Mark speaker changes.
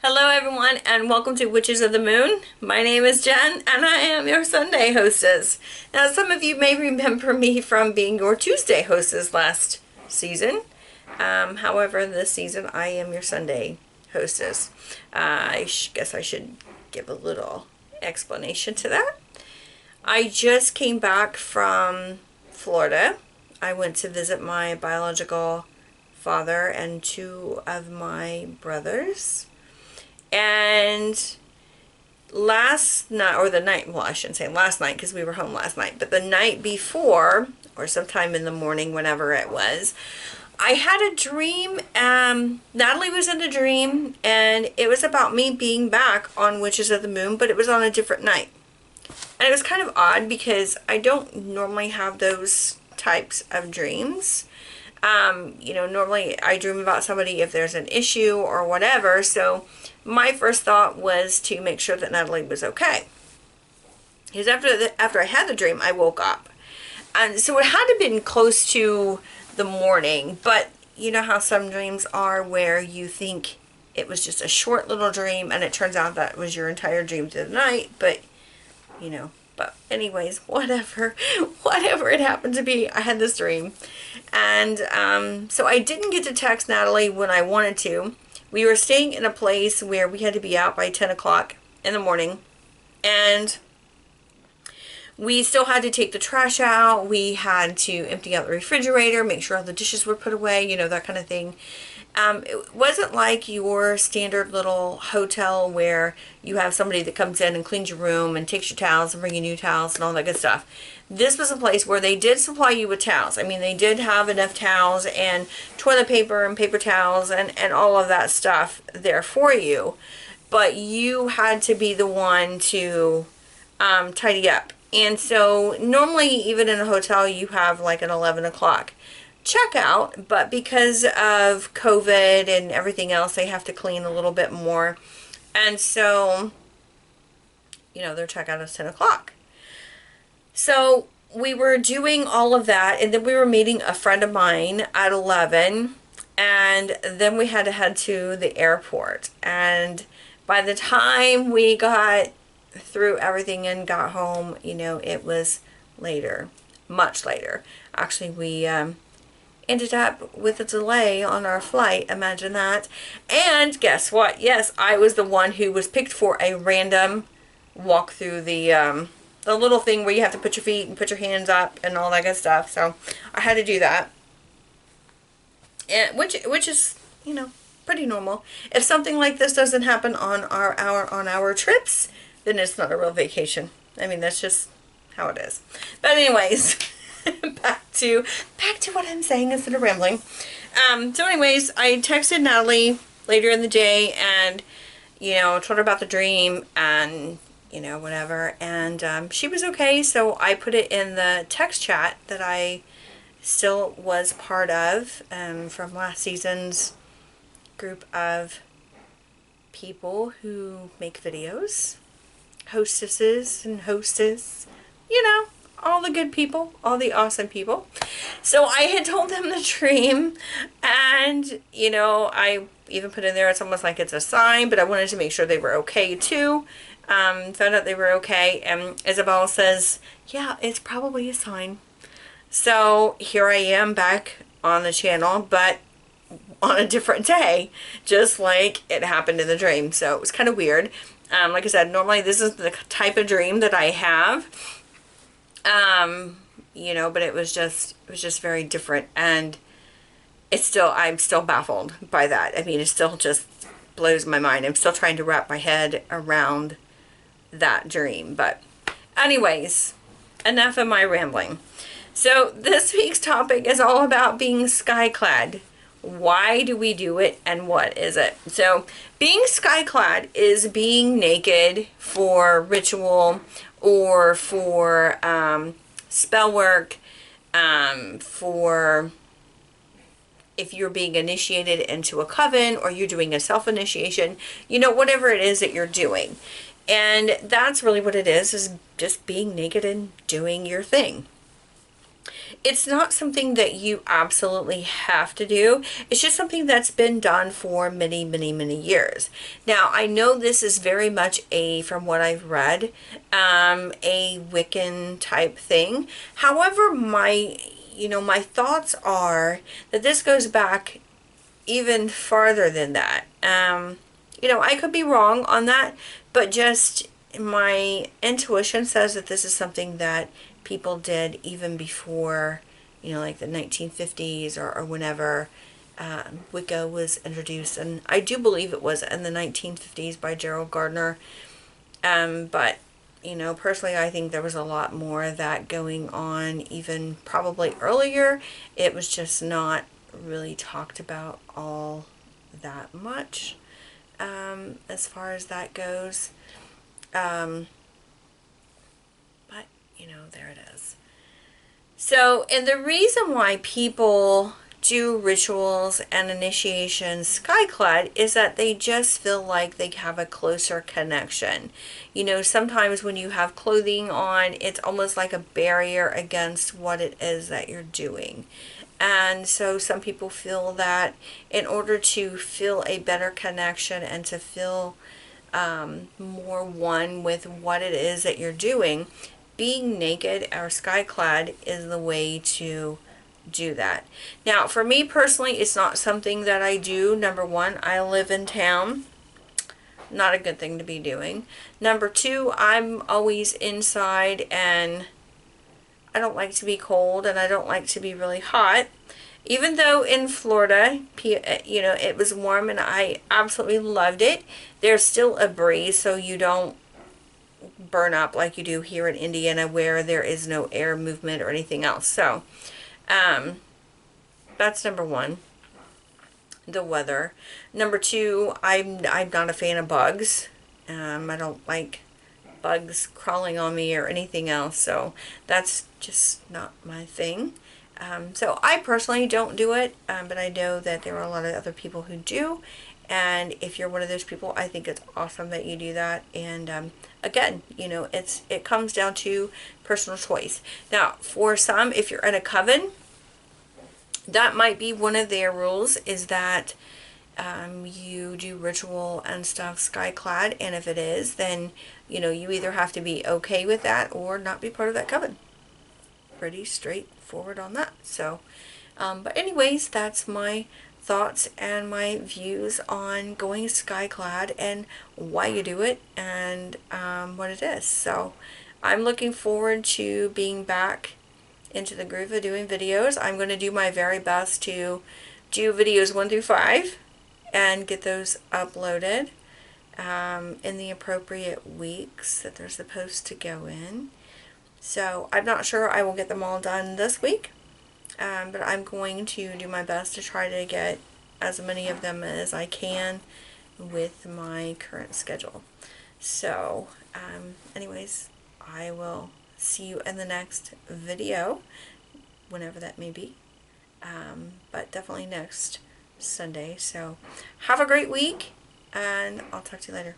Speaker 1: Hello everyone and welcome to Witches of the Moon. My name is Jen and I am your Sunday hostess. Now some of you may remember me from being your Tuesday hostess last season. However, this season I am your Sunday hostess. I guess I should give a little explanation to that. I just came back from Florida. I went to visit my biological father and two of my brothers. And last night, or the night, well, I shouldn't say last night because we were home last night, but the night before, or sometime in the morning, whenever it was, I had a dream. Natalie was in the dream, and it was about me being back on Witches of the Moon, but it was on a different night. And it was kind of odd because I don't normally have those types of dreams. Normally I dream about somebody if there's an issue or whatever, so my first thought was to make sure that Natalie was okay. Because after I had the dream, I woke up. And so it had to have been close to the morning, but you know how some dreams are where you think it was just a short little dream and it turns out that was your entire dream through the night, but anyways, whatever it happened to be, I had this dream. And so I didn't get to text Natalie when I wanted to. We were staying in a place where we had to be out by 10 o'clock in the morning. And we still had to take the trash out. We had to empty out the refrigerator, make sure all the dishes were put away, that kind of thing. It wasn't like your standard little hotel where you have somebody that comes in and cleans your room and takes your towels and brings you new towels and all that good stuff. This was a place where they did supply you with towels. I mean, they did have enough towels and toilet paper and paper towels and all of that stuff there for you. But you had to be the one to tidy up. And so normally even in a hotel you have like an 11 o'clock checkout, but because of COVID and everything else, they have to clean a little bit more. And so, their checkout is 10 o'clock. So we were doing all of that, and then we were meeting a friend of mine at 11, and then we had to head to the airport. And by the time we got through everything and got home, it was later, much later. Actually, we ended up with a delay on our flight. Imagine that. And guess what? Yes, I was the one who was picked for a random walk through the little thing where you have to put your feet and put your hands up and all that good stuff. So I had to do that, and which is pretty normal. If something like this doesn't happen on our trips, then it's not a real vacation. I mean, that's just how it is. But anyways. back to what I'm saying instead of rambling. So anyways, I texted Natalie later in the day and, told her about the dream and, whatever. And she was okay, so I put it in the text chat that I still was part of from last season's group of people who make videos. Hostesses and hostess, all the good people, all the awesome people. So I had told them the dream, and I even put in there, it's almost like it's a sign, but I wanted to make sure they were okay too. Found out they were okay, and Isabel says, yeah, it's probably a sign. So here I am back on the channel, but on a different day, just like it happened in the dream. So it was kind of weird. Like I said, normally this is the type of dream that I have. But it was just very different, and I'm still baffled by that. I mean, it still just blows my mind. I'm still trying to wrap my head around that dream. But anyways, enough of my rambling. So this week's topic is all about being skyclad. Why do we do it, and what is it? So being skyclad is being naked for ritual or for spell work, for if you're being initiated into a coven or you're doing a self-initiation, whatever it is that you're doing. And that's really what it is just being naked and doing your thing. It's not something that you absolutely have to do. It's just something that's been done for many, many, many years. Now, I know this is very much from what I've read, a Wiccan type thing. However, my thoughts are that this goes back even farther than that. I could be wrong on that, but just my intuition says that this is something that people did even before, like the 1950s or whenever Wicca was introduced. And I do believe it was in the 1950s by Gerald Gardner. But, personally, I think there was a lot more of that going on even probably earlier. It was just not really talked about all that much as far as that goes. But, there it is. So, and the reason why people do rituals and initiations Skyclad is that they just feel like they have a closer connection. Sometimes when you have clothing on, it's almost like a barrier against what it is that you're doing. And so some people feel that in order to feel a better connection and to feel more one with what it is that you're doing, being naked or Skyclad is the way to do that. Now, for me personally, it's not something that I do. Number one, I live in town. Not a good thing to be doing. Number two, I'm always inside and I don't like to be cold and I don't like to be really hot. Even though in Florida, it was warm and I absolutely loved it, there's still a breeze, so you don't burn up like you do here in Indiana where there is no air movement or anything else. So, that's number one, the weather. Number two, I'm not a fan of bugs. I don't like bugs crawling on me or anything else, so that's just not my thing. So I personally don't do it, but I know that there are a lot of other people who do, and if you're one of those people, I think it's awesome that you do that. And again, it comes down to personal choice. Now, for some, if you're in a coven, that might be one of their rules, is that you do ritual and stuff Skyclad, and if it is, then you either have to be okay with that or not be part of that coven. Pretty straightforward on that. So but anyways, that's my thoughts and my views on going Skyclad and why you do it and what it is. So I'm looking forward to being back into the groove of doing videos. I'm going to do my very best to do videos 1 through 5 and get those uploaded in the appropriate weeks that they're supposed to go in. So I'm not sure I will get them all done this week, but I'm going to do my best to try to get as many of them as I can with my current schedule. So anyways, I will see you in the next video, whenever that may be, but definitely next Sunday. So have a great week, and I'll talk to you later.